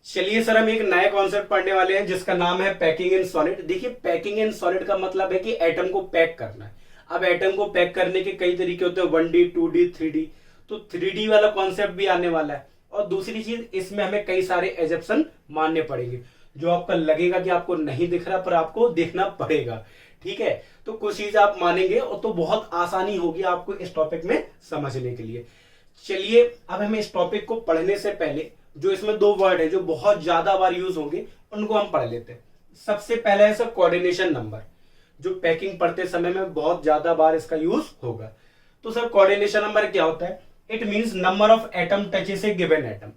चलिए सर, हम एक नया कॉन्सेप्ट पढ़ने वाले हैं जिसका नाम है पैकिंग इन सॉलिड। देखिए, पैकिंग इन सॉलिड का मतलब है कि एटम को पैक करना है। अब एटम को पैक करने के कई तरीके होते हैं, 1D 2D 3D। तो 3D वाला कॉन्सेप्ट भी आने वाला है। और दूसरी चीज, इसमें हमें कई सारे एजप्शन मानने पड़ेंगे जो आपका लगेगा कि आपको नहीं दिख रहा, पर आपको देखना पड़ेगा। ठीक है, तो कुछ चीज आप मानेंगे और तो बहुत आसानी होगी आपको इस टॉपिक में समझने के लिए। चलिए, अब हमें इस टॉपिक को पढ़ने से पहले जो इसमें दो वर्ड है जो बहुत ज्यादा बार यूज होंगे उनको हम पढ़ लेते हैं। सबसे पहला है सर कोऑर्डिनेशन नंबर, जो पैकिंग पढ़ते समय में बहुत ज्यादा बार इसका यूज होगा। तो सर कोऑर्डिनेशन नंबर क्या होता है? It means number of atom touches A given atom.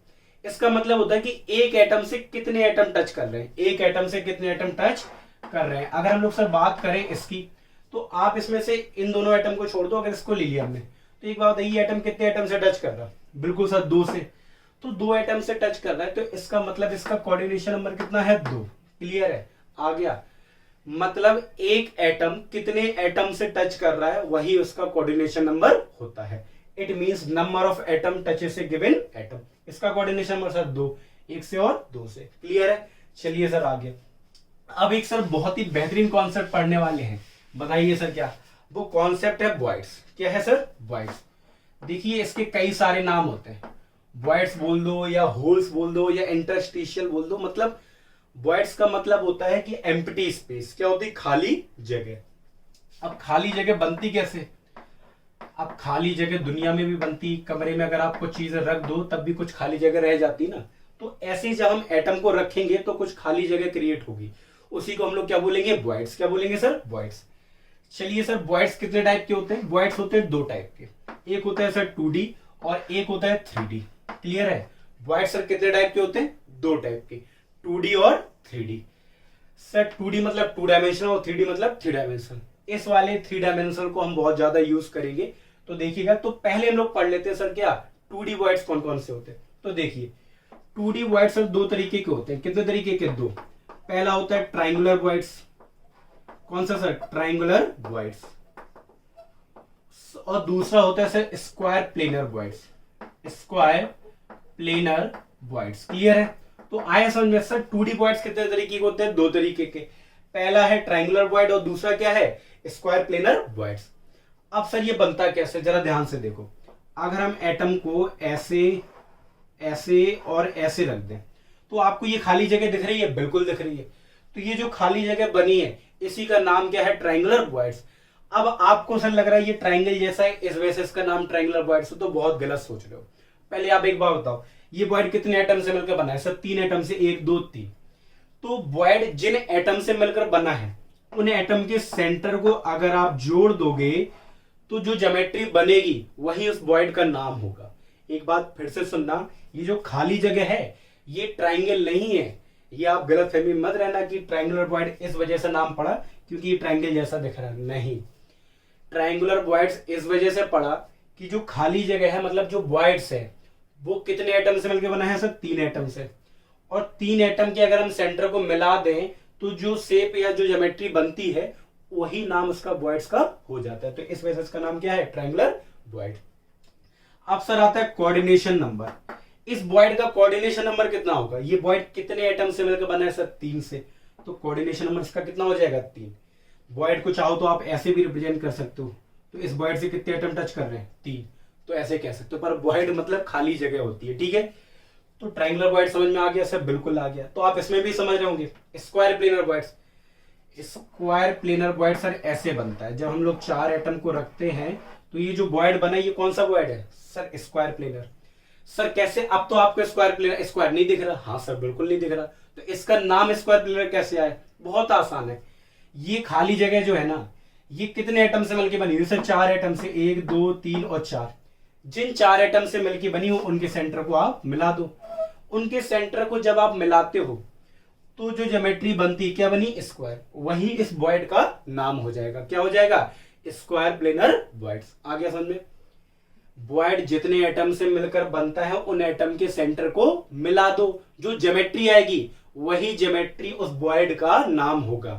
इसका मतलब होता है कि एक एटम से कितने एटम टच कर रहे हैं, एक एटम से कितने एटम टच कर रहे हैं। अगर हम लोग सर बात करें इसकी, तो आप इसमें से इन दोनों एटम को छोड़ दो, अगर इसको ले लिया हमने, तो एक बात बताइए, एटम कितने एटम से टच कर रहा है? बिल्कुल सर, दो से। तो दो एटम से टच कर रहा है, तो इसका मतलब इसका कोऑर्डिनेशन नंबर कितना है? दो। क्लियर है? आ गया? मतलब एक एटम कितने एटम से टच कर रहा है वही उसका कोऑर्डिनेशन नंबर होता है। It means number of atom touches A given atom. इसका कोऑर्डिनेशन नंबर सर दो, एक से और दो से। क्लियर है? चलिए सर आगे। अब एक सर बहुत ही बेहतरीन कॉन्सेप्ट पढ़ने वाले हैं, बताइए सर क्या? वो कॉन्सेप्ट है वॉइड्स। क्या है सर? वॉइड्स। देखिए, इसके कई सारे नाम होते हैं। वॉइड्स बोल दो या होल्स बोल दो या इंटरस्टिशियल बोल दो। मतलब वॉइड्स का मतलब होता है कि एम्प्टी स्पेस। क्या होती है? खाली जगह। अब खाली जगह बनती कैसे? अब खाली जगह दुनिया में भी बनती, कमरे में अगर आप कुछ चीजें रख दो तब भी कुछ खाली जगह रह जाती ना। तो ऐसे ही जब हम एटम को रखेंगे तो कुछ खाली जगह क्रिएट होगी, उसी को हम लोग क्या बोलेंगे? वॉइड्स। क्या बोलेंगे सर? वॉइड्स। चलिए सर, वॉइड्स कितने टाइप के होते हैं? वॉइड्स होते हैं दो टाइप के। एक होता है सर 2D और एक होता है 3D। क्लियर है? वॉइड्स सर कितने टाइप के होते हैं? दो टाइप के, 2D और 3D। सर 2D मतलब 2 डायमेंशनल और 3D मतलब 3 डायमेंशनल। इस वाले 3 डायमेंशनल को हम बहुत ज्यादा यूज करेंगे, तो देखिएगा। तो पहले हम लोग पढ़ लेते हैं सर क्या 2D वॉइड्स कौन कौन से होते हैं। तो देखिए, 2D वॉइड्स सर दो तरीके के होते हैं। कितने तरीके के? दो। पहला होता है ट्राइंगुलर वॉइड्स। कौन सा सर? Triangular voids. और दूसरा होता है sir square planar voids. Square planar voids. Clear है? तो आया समझ में सर 2D वॉइड्स कितने तरीके के होते हैं? दो तरीके के। पहला है ट्राइंगुलर वॉइड और दूसरा क्या है? Square planar voids. अब सर ये बनता कैसे, जरा ध्यान से देखो। अगर हम एटम को ऐसे ऐसे और ऐसे रख दें तो आपको ये खाली जगह दिख रही है? बिल्कुल दिख रही है। तो ये जो खाली जगह बनी है इसी का नाम क्या है? Triangular voids. अब आपको सर लग रहा है ये ट्राइंगल जैसा है, इस वजह से इसका नाम ट्राइंगुलर वॉइड्स। तो बहुत गलत सोच रहे हो। पहले आप एक बात बताओ, ये वॉइड कितने एटम से मिलकर बना है? सर 3 एटम से, 1 2 3। तो वॉइड जिन एटम से मिलकर बना है उन एटम के सेंटर को अगर आप जोड़ दोगे तो जो ज्योमेट्री बनेगी वही उस वॉइड का नाम होगा। एक बात फिर से सुनना, ये जो खाली जगह है ये ट्राइंगल नहीं है। ये आप गलतफहमी मत रहना कि ट्राइंगुलर वॉइड इस वजह से नाम पड़ा क्योंकि ये ट्राइंगल जैसा दिख रहा है। नहीं, ट्राइंगुलर वॉइड्स इस वजह से पड़ा कि जो खाली जगह है, मतलब जो वॉइड्स है, वो कितने एटम से मिलकर बना है सर? 3 एटम से। और 3 एटम के अगर हम सेंटर को मिला दें तो जो शेप या जो ज्योमेट्री बनती है वही नाम उसका वॉइड्स का हो जाता है। तो इस वजह से इसका नाम क्या है? Triangular void. अब सर आता है कोऑर्डिनेशन नंबर। इस वॉइड का कोऑर्डिनेशन नंबर कितना होगा? ये वॉइड कितने एटम से मिलकर बना है सर? 3 से। तो कोऑर्डिनेशन नंबर इसका कितना हो जाएगा? 3। वॉइड को चाहो तो आप ऐसे भी रिप्रेजेंट कर सकते हो। तो इस वॉइड से कितने एटम टच कर रहे हैं? 3। तो ऐसे कह सकते हो, पर वॉइड मतलब खाली जगह होती है। ठीक है, तो ट्राइंगुलर वॉइड समझ में आ गया सर? बिल्कुल आ गया। तो आप इसमें भी समझ रहे होंगे। Square planar voids. Square planar void sir ऐसे बनता है, जब हम लोग 4 एटम को रखते हैं तो ये जो वॉइड बना ये कौन सा वॉइड है सर? Square planar. सर कैसे? अब तो आपको स्क्वायर प्लेनर स्क्वायर नहीं दिख रहा। हाँ सर, बिल्कुल नहीं दिख रहा। तो इसका नाम स्क्वायर प्लेनर कैसे आया? बहुत आसान है। ये खाली जगह जो है ना, ये कितने एटम से मिलकर बनी हुई? सर 4 एटम से, 1 2 3 और 4। जिन 4 एटम से मिलकर बनी हो उनके सेंटर को आप मिला दो। उनके सेंटर को जब आप मिलाते हो तो जो ज्योमेट्री बनती क्या बनी? स्क्वायर। वही इस वॉइड का नाम हो जाएगा। क्या हो जाएगा? Square planar voids. आ गया समझ में? वॉइड जितने एटम से मिलकर बनता है उन एटम के सेंटर को मिला दो, जो ज्योमेट्री आएगी वही ज्योमेट्री उस वॉइड का नाम होगा।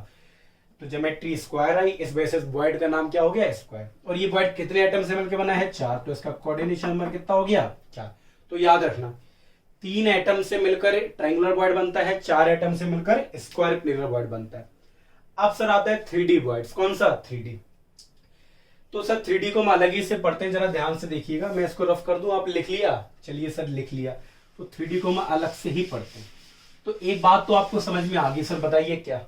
तो ज्योमेट्री स्क्वायर आई, इस वजह से वॉइड का नाम क्या हो गया? स्क्वायर। और ये वॉइड कितने एटम से मिलकर बना है? 4। तो इसका कोऑर्डिनेशन नंबर कितना हो गया? 4। तो याद रखना, 3 एटम से मिलकर ट्रायंगुलर बॉयड बनता है, 4 एटम से मिलकर स्क्वायर प्लेनर बॉयड बनता है। अब सर आता है 3D बॉयड्स। कौन सा? 3D। तो सर 3D को हम अलग ही से पढ़ते हैं, जरा ध्यान से देखिएगा। मैं इसको रफ कर दूं, आप लिख लिया? चलिए सर लिख लिया। तो 3D को हम अलग से ही पढ़ते हैं। तो एक बात तो आपको समझ में आ गई सर, बताइए क्या?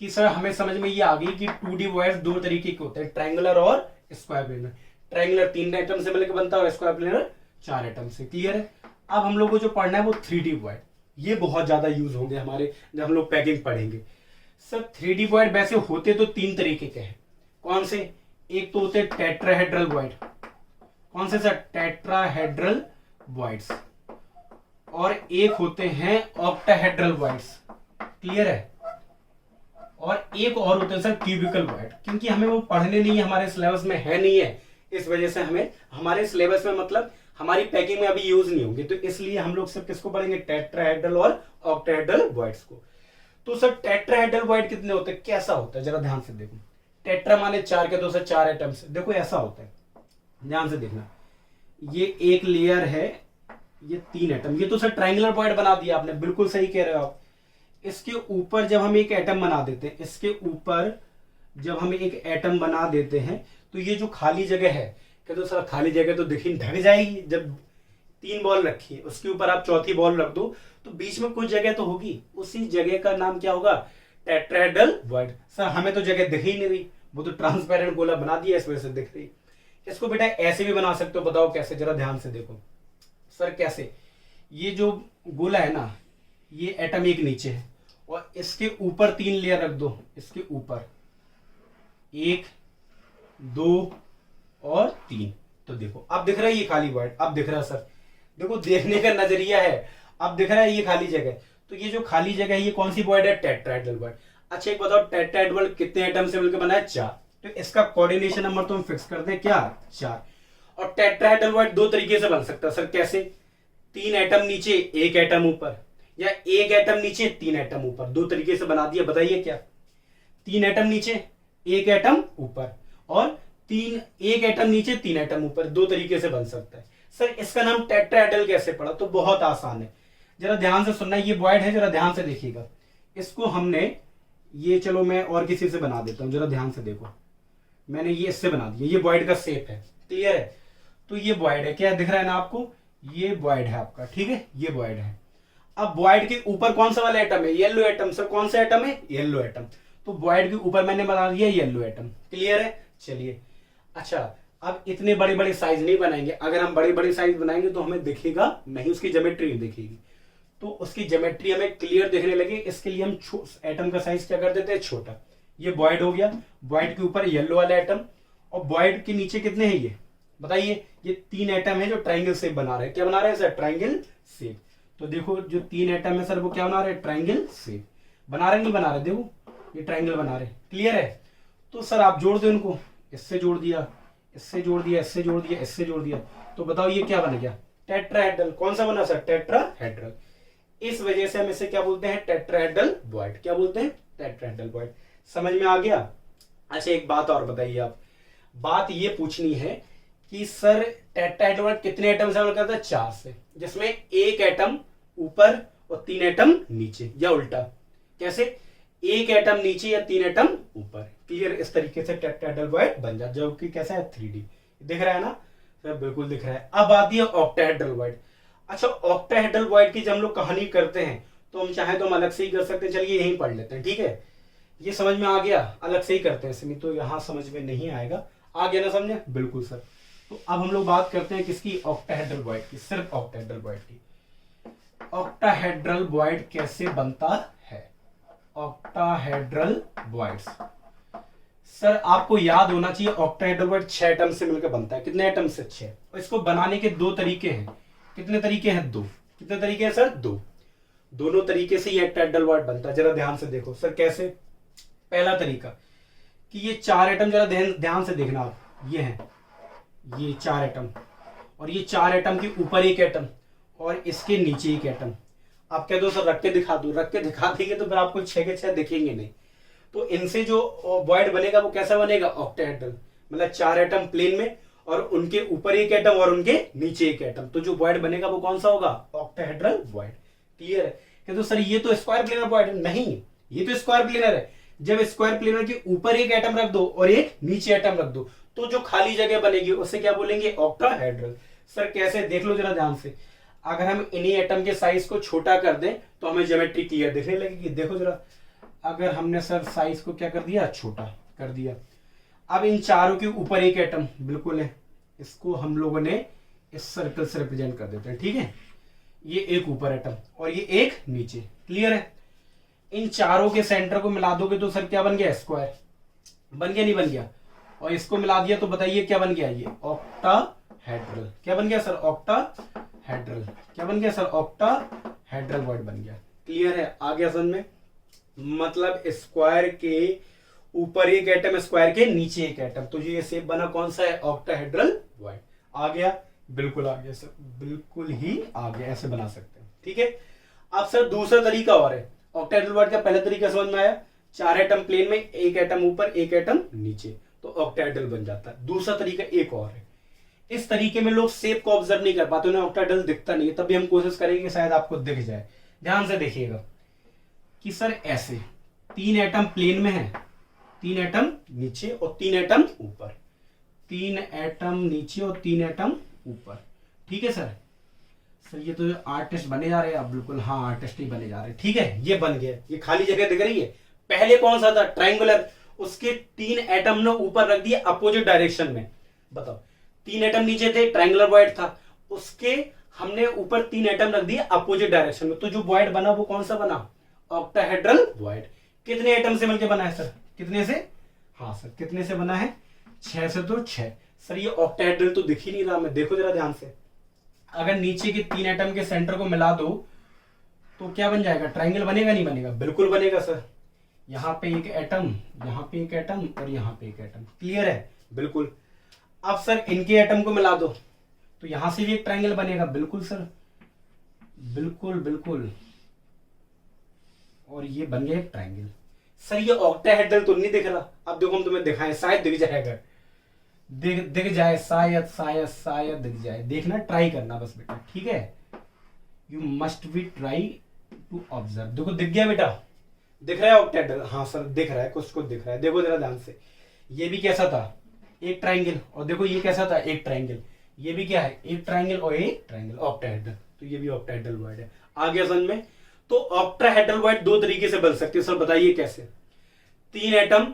कि सर हमें समझ में ये आ गई कि 2D बॉयड्स दो तरीके के होते हैं, ट्रायंगुलर और स्क्वायर प्लेनर। ट्रायंगुलर 3 एटम से मिलकर बनता है और स्क्वायर प्लेनर 4 एटम से। क्लियर है? अब हम लोग को जो पढ़ना है वो 3D बॉयड। ये बहुत ज्यादा यूज होंगे हमारे जब हम लोग पैकिंग पढ़ेंगे। सर 3D बॉयड वैसे होते तो 3 तरीके के हैं। कौन से? एक तो होते हैं टेट्राहेड्रल बॉयड। कौन से सर? टेट्राहेड्रल बॉयड्स। और एक होते हैं ऑक्टाहेड्रल बॉयड्स। क्लियर है? और एक और होते हैं सर क्यूबिकल बॉयड। क्योंकि हमें वो पढ़ने नहीं है, हमारे सिलेबस में है नहीं है, इस वजह से हमें हमारे सिलेबस में मतलब हमारी पैकिंग में अभी यूज नहीं होंगे। तो इसलिए हम लोग सिर्फ किसको पढ़ेंगे? टेट्राहेड्रल और ऑक्टाहेड्रल बॉयड्स को। तो सर टेट्राहेड्रल बॉयड कितने होते हैं, कैसा होता है, जरा ध्यान से देखो। टेट्रा माने 4 के 2 से 4 एटम्स। देखो ऐसा होता है, ध्यान से देखना। ये एक लेयर है, ये 3 एटम। ये तो सर ट्रायंगुलर बॉयड बना दिया आपने, बिल्कुल सही कह रहे हो आप। इसके ऊपर जब हम एक एटम बना देते हैं, इसके ऊपर जब हम एक एटम बना देते हैं, तो ये जो खाली जगह है, कहते तो सर खाली जगह तो दिखी ढक जाएगी। जब 3 बॉल रखी है, उसके ऊपर आप चौथी बॉल रख दो तो बीच में कुछ जगह तो होगी, उसी जगह का नाम क्या होगा? Tetrahedral Boyd. सर हमें तो जगह दिख ही नहीं रही, वो तो ट्रांसपेरेंट गोला बना दिया, इस वजह से दिख रही। इसको बेटा ऐसे भी बना सकते हो, बताओ कैसे, जरा ध्यान से देखो। सर कैसे? ये जो गोला है ना, ये एटम एक नीचे है और इसके ऊपर 3 लेयर रख दो। इसके ऊपर 1 2 और 3। तो देखो अब दिख रहा है ये खाली बॉयड। अब दिख रहा है सर, देखो देखने का नजरिया है। अब दिख रहा है ये खाली जगह। तो ये जो खाली जगह है ये कौन सी बॉयड है? Tetrahedral void. अच्छा एक बताओ, टेट्राहेड्रल बॉयड कितने एटम से मिलकर बना है? 4। तो इसका कोऑर्डिनेशन नंबर तो हम फिक्स करते हैं क्या? 4। और टेट्राहेड्रल बॉयड दो तरीके से बन सकता है सर। कैसे? 3 एटम नीचे 1 एटम ऊपर, या 1 एटम नीचे 3 एटम ऊपर। दो तरीके से बना दिया, बताइए क्या? 3 एटम नीचे 1 एटम ऊपर, और 1 एटम नीचे 3 एटम ऊपर। दो तरीके से बन सकता है। सर इसका नाम टेट्राहेड्रल कैसे पड़ा? तो बहुत आसान है, जरा ध्यान से सुनना। ये बॉयड है, जरा ध्यान से देखिएगा। इसको हमने ये, चलो मैं और किसी से बना देता हूं, जरा ध्यान से देखो। मैंने ये इससे बना दिया, ये बॉयड का शेप है। क्लियर है? तो ये बॉयड है, क्या दिख रहा है ना आपको? ये बॉयड है आपका, ठीक है, ये बॉयड है। अब बॉयड के ऊपर कौन सा वाला एटम है? Yellow atom. सर कौन सा एटम है? Yellow atom. तो बॉयड के ऊपर मैंने बना दिया येलो एटम। क्लियर है? चलिए अच्छा, अब इतने बड़े बड़े साइज नहीं बनाएंगे। अगर हम बड़े बड़े साइज बनाएंगे तो हमें दिखेगा नहीं, उसकी ज्योमेट्री नहीं दिखेगी। तो उसकी ज्योमेट्री हमें क्लियर दिखने लगे, इसके लिए हम एटम का साइज क्या कर देते हैं? छोटा। ये बॉयड हो गया, बॉयड के ऊपर येलो वाला एटम, और बॉयड के नीचे कितने हैं ये बताइए? ये 3 एटम है जो ट्राइंगल शेप बना रहे हैं। क्या बना रहे हैं सर? Triangle shape. तो देखो जो 3 एटम है सर, वो क्या बना रहे हैं? ट्राइंगल शेप बना रहे, नहीं बना रहे? देखो ये ट्राइंगल बना रहे। क्लियर है? तो सर आप जोड़ दो इनको, इससे जोड़ दिया, इससे जोड़ दिया, इससे जोड़ दिया, इससे जोड़ दिया, तो बताओ ये क्या बन गया? टेट्राहेड्रल। कौन सा बना सर? टेट्राहेड्रल। इस वजह से हम इसे क्या बोलते हैं? Tetrahedral void. क्या बोलते हैं? Tetrahedral void. समझ में आ गया? अच्छा एक बात और बताइए आप, बात ये पूछनी है कि सर टेट्राहेड्रल बॉयड कितने एटम से बनता है? 4 से, जिसमें 1 एटम ऊपर और 3 एटम नीचे, या उल्टा। कैसे? 1 एटम नीचे या 3 एटम ऊपर। क्लियर? इस तरीके से टेट्राहेड्रल बॉयड बन जाता, जो कि कैसा है? 3D। दिख रहा है ना सर? बिल्कुल दिख रहा है। अब आती है ऑक्टाहेड्रल बॉयड। अच्छा ऑक्टाहेड्रल बॉयड की जब हम लोग कहानी करते हैं तो हम चाहे तो हम अलग से ही कर सकते हैं। चलिए यहीं पढ़ लेते हैं, ठीक है? ये समझ में आ गया? अलग से ही करते हैं, इसमें तो यहां समझ में नहीं आएगा। आ गया ना समझे? बिल्कुल सर। तो अब हम लोग बात करते हैं किसकी? ऑक्टाहेड्रल बॉयड की, सिर्फ ऑक्टाहेड्रल बॉयड की। ऑक्टाहेड्रल बॉयड कैसे बनता है? ऑक्टाहेड्रल बॉयड्स सर आपको याद होना चाहिए, ऑक्टाहेड्रल बॉयड 6 एटम से मिलकर बनता है। कितने एटम से? 6। और इसको बनाने के 2 तरीके हैं। कितने तरीके हैं? 2। कितने तरीके हैं सर? 2। दोनों तरीके से ये ऑक्टाहेड्रल बॉयड बनता है। जरा ध्यान से देखो सर कैसे। पहला तरीका कि ये 4 एटम, जरा ध्यान से देखना आप, ये है ये 4 एटम, और ये 4 एटम के ऊपर 1 एटम और इसके नीचे 1 एटम। आप कह दो सर रख के दिखा दो, रख के दिखा देंगे तो फिर आपको 6 के 6 दिखेंगे नहीं। तो इनसे जो बॉयड बनेगा वो कैसा बनेगा? ऑक्टाहेड्रल। मतलब 4 एटम प्लेन में और उनके ऊपर एक एटम और उनके नीचे एक एटम, तो जो वॉइड बनेगा वो कौन सा होगा? Octahedral void. क्लियर है? कि तो सर ये तो स्क्वायर प्लेनर वॉइड है। नहीं, ये तो स्क्वायर प्लेनर है। जब स्क्वायर प्लेनर के ऊपर एक एटम रख दो और एक नीचे एटम रख दो तो जो खाली जगह बनेगी उसे क्या बोलेंगे? ऑक्टाहेड्रल। सर कैसे? देख लो जरा ध्यान से। अगर हम इन्हीं एटम के साइज को छोटा कर दें तो हमें ज्योमेट्री क्लियर दिखने लगेगी। देखो जरा, अगर हमने सर साइज को क्या कर दिया? छोटा कर दिया। अब इन चारों के ऊपर एक एटम बिल्कुल है, इसको हम लोगों ने इस सर्कल से रिप्रेजेंट कर देते हैं। ठीक है, ये एक ऊपर एटम और ये एक नीचे। क्लियर है? इन चारों के सेंटर को मिला दोगे तो सर क्या बन गया? स्क्वायर बन गया, नहीं बन गया? और इसको मिला दिया तो बताइए क्या बन गया? ये ऑक्टाहेड्रल। क्या बन गया सर? ऑक्टाहेड्रल। क्या बन गया सर? ऑक्टाहेड्रल वॉइड बन गया। क्लियर है? आ गया समझ में? मतलब स्क्वायर के ऊपर एक एटम, स्क्वायर के नीचे एक एटम, तो ये शेप बना कौन सा है? Octahedral void. आ गया? बिल्कुल आ गया सर, बिल्कुल ही आ गया। ऐसे बना सकते हैं। ठीक है। अब सर दूसरा तरीका और है ऑक्टाहेड्रल वॉइड का। पहला तरीका समझ में आया, 4 एटम प्लेन में, एक एटम ऊपर एक एटम नीचे, तो ऑक्टाहेड्रल बन जाता है। दूसरा तरीका एक और है। इस तरीके में लोग शेप को ऑब्जर्व नहीं कर पाते, उन्हें ऑक्टाहेड्रल दिखता नहीं है। तभी हम कोशिश करेंगे शायद आपको दिख जाए। ध्यान से देखिएगा कि सर ऐसे 3 एटम प्लेन में है, 3 एटम नीचे और 3 एटम ऊपर, 3 एटम नीचे और 3 एटम ऊपर। ठीक है सर? सर ये तो आर्टिस्ट बने जा रहे हैं आप। बिल्कुल, हाँ आर्टिस्ट ही बने जा रहे हैं। ठीक है, ये बन गया। ये खाली जगह दिख रही है। पहले कौन सा था? ट्राइंगुलर। उसके 3 एटम ने ऊपर रख दिए अपोजिट डायरेक्शन में। बताओ, 3 एटम नीचे थे, ट्राइंगुलर वॉइड था, उसके हमने ऊपर 3 एटम रख दिए अपोजिट डायरेक्शन में, तो जो वॉइड बना वो कौन सा बना? Octahedral void. कितने एटम से मिलकर बना है सर? कितने से? हाँ सर, कितने से बना है? 6 से। तो 6। सर ये ऑक्टाहेड्रल तो दिख ही नहीं रहा हमें। देखो जरा ध्यान से, अगर नीचे के 3 एटम के सेंटर को मिला दो तो क्या बन जाएगा? ट्राइंगल बनेगा, नहीं बनेगा? बिल्कुल बनेगा सर। यहाँ पे एक एटम, यहाँ पे एक एटम और यहाँ पे एक एटम। क्लियर है? बिल्कुल। अब सर इनके एटम को मिला दो तो यहां से भी एक ट्राइंगल बनेगा। बिल्कुल सर, बिल्कुल बिल्कुल। और ये बन गया एक ट्राइंगल। सर ये ऑक्टाहेड्रल तो नहीं दिख रहा। अब देखो हम तुम्हें दिखाएं, शायद दिख जाएगा। दिख जाए, शायद शायद शायद दिख जाए। देखना, ट्राई करना बस बेटा। ठीक है? You must be try to observe. देखो दिख गया बेटा? दिख रहा है ऑक्टाहेड्रल? हाँ सर दिख रहा है, कुछ दिख रहा है। देखो जरा ध्यान से, ये भी कैसा था? एक ट्राइंगल। और देखो ये कैसा था? एक ट्राइंगल। ये भी क्या है? एक ट्राइंगल और एक ट्राइंगल, ऑक्टाहेड्रल। तो ये भी ऑक्टाहेड्रल वॉइड है। आ गया समझ में? तो ऑक्टाहेड्रल वॉइड 2 तरीके से बन सकती है। सर बताइए कैसे? 3 एटम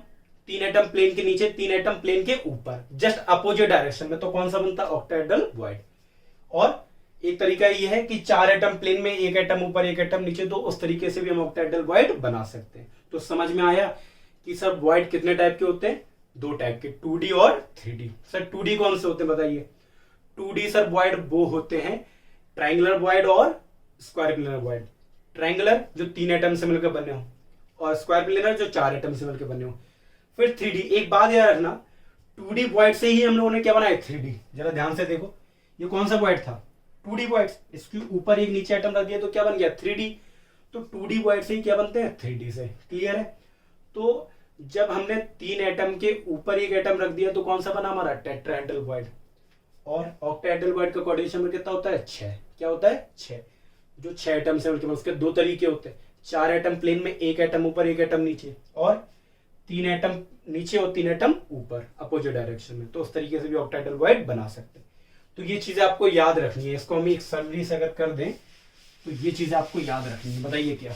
प्लेन के नीचे, 3 एटम प्लेन के ऊपर, जस्ट अपोजिट डायरेक्शन में, तो कौन सा बनता? Octahedral void. और एक तरीका ये है कि 4 एटम प्लेन में, एक एटम ऊपर एक एटम नीचे, तो उस तरीके से भी हम ऑक्टाहेड्रल वॉइड बना सकते हैं। तो समझ में आया कि सर वॉइड कितने टाइप के होते हैं? 2 टाइप के, 2D और 3D। सर 2D कौन से होते हैं बताइए? 2D सर वॉइड वो होते हैं ट्राइंगुलर वॉइड और स्क्वायर प्लेनर वॉइड। ट्राइंगुलर जो 3 एटम से मिलकर बने हो, और स्क्वायर प्लेनर जो 4 एटम से मिलकर बने हो। फिर 3D। एक बात याद रखना, 2D वॉइड से ही हम लोगों ने क्या बनाया? 3D। जरा ध्यान से देखो, ये कौन सा वॉइड था? 2D void. इसके ऊपर एक नीचे एटम रख दिया तो क्या बन गया? 3D। तो 2D वॉइड से ही क्या बनते हैं? 3D से। क्लियर है? तो जब हमने 3 एटम के ऊपर एक एटम रख दिया तो कौन सा बना हमारा? Tetrahedral void. और ऑक्टाहेड्रल वॉइड का कोऑर्डिनेशन में कितना होता है? 6। क्या होता है? 6। जो 6 एटम से मिलकर, उसके 2 तरीके होते हैं। 4 एटम प्लेन में, एक एटम ऊपर एक एटम नीचे, और 3 एटम नीचे और 3 एटम ऊपर अपोजिट डायरेक्शन में, तो उस तरीके से भी ऑक्टाहेड्रल वॉइड बना सकते हैं। तो ये चीजें आपको याद रखनी है। इसको हम एक समरी से अगर कर दें तो ये चीजें आपको याद रखनी है। बताइए क्या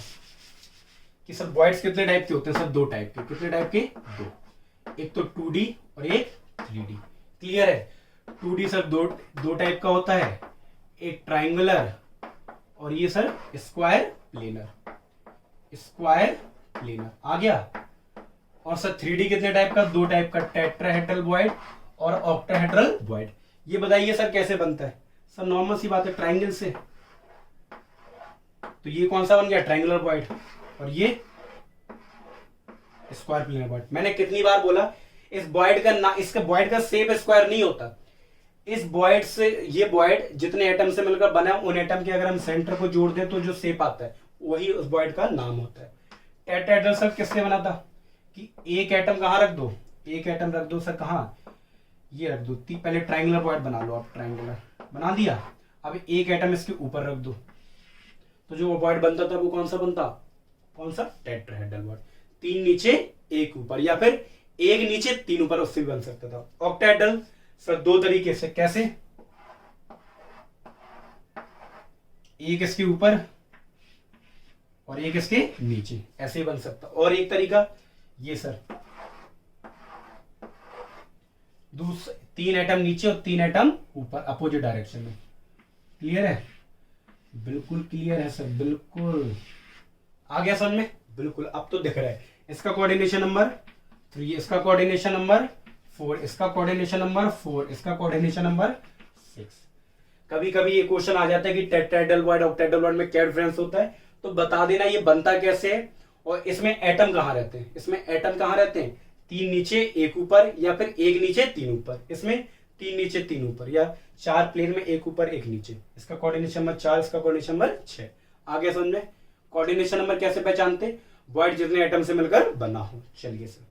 कि सब वॉइड्स कितने टाइप के होते हैं? सब 2 टाइप के। कितने टाइप के? 2। एक तो 2D और एक 3D। क्लियर है? 2D सर दो टाइप का होता है, एक ट्राइंगुलर और ये sir square planar. Square planar आ गया। और सर 3D कितने टाइप का? 2 टाइप का, टेट्राहेड्रल वॉइड और ऑक्टाहेड्रल वॉइड। ये बताइए सर कैसे बनता है? सर नॉर्मल सी बात है, ट्राइंगल से। तो ये कौन सा बन गया? Triangular void. और ये स्क्वायर प्लेनर वॉइड। मैंने कितनी बार बोला इस वॉइड का इसका वॉइड का शेप स्क्वायर नहीं होता। इस वॉइड से, ये वॉइड जितने एटम से मिलकर बना, उन एटम के अगर हम सेंटर को जोड़ दें तो जो शेप आता है वही उस वॉइड का नाम होता है। टेट्राहेड्रल सर किससे बना था? कि एक एटम कहां रख दो? एक एटम रख दो सर कहां? ये रख दो, पहले ट्रायंगुलर बॉयड बना लो आप, ट्रायंगुलर बना दिया। अब एक एटम इसके ऊपर रख दो, तो जो बॉयड बनता था वो कौन सा बनता, कौन सा, टेट्राहेड्रल बॉयड। 3 नीचे 1 ऊपर, या फिर 1 नीचे 3 ऊपर, उससे भी बन सकता था। ऑक्टाहेड्रल सर 2 तरीके से, कैसे, एक इसके ऊपर और एक इसके नीचे, ऐसे ही बन सकता। और एक तरीका ये सर, 3 एटम नीचे और 3 एटम ऊपर, अपोजिट डायरेक्शन में। क्लियर है, बिल्कुल क्लियर है सर, बिल्कुल आ गया समझ में, बिल्कुल अब तो दिख रहा है। इसका कोऑर्डिनेशन नंबर 3, इसका कोऑर्डिनेशन नंबर 4, इसका कोऑर्डिनेशन नंबर 4, इसका कोऑर्डिनेशन नंबर 6। कभी कभी ये क्वेश्चन आ जाता है कि टेट्राहेड्रल बॉयड ऑक्टाहेड्रल बॉयड में क्या डिफरेंस होता है, तो बता देना ये बनता कैसे है और इसमें एटम कहां रहते हैं। इसमें एटम कहां रहते हैं, 3 नीचे 1 ऊपर, या फिर 1 नीचे 3 ऊपर। इसमें 3 नीचे 3 ऊपर, या 4 प्लेन में 1 ऊपर 1 नीचे। इसका कोऑर्डिनेशन नंबर 4, इसका कोऑर्डिनेशन नंबर 6। आगे समझ में, कोऑर्डिनेशन नंबर कैसे पहचानते, बॉयड जितने एटम से मिलकर बना हो। चलिए सर,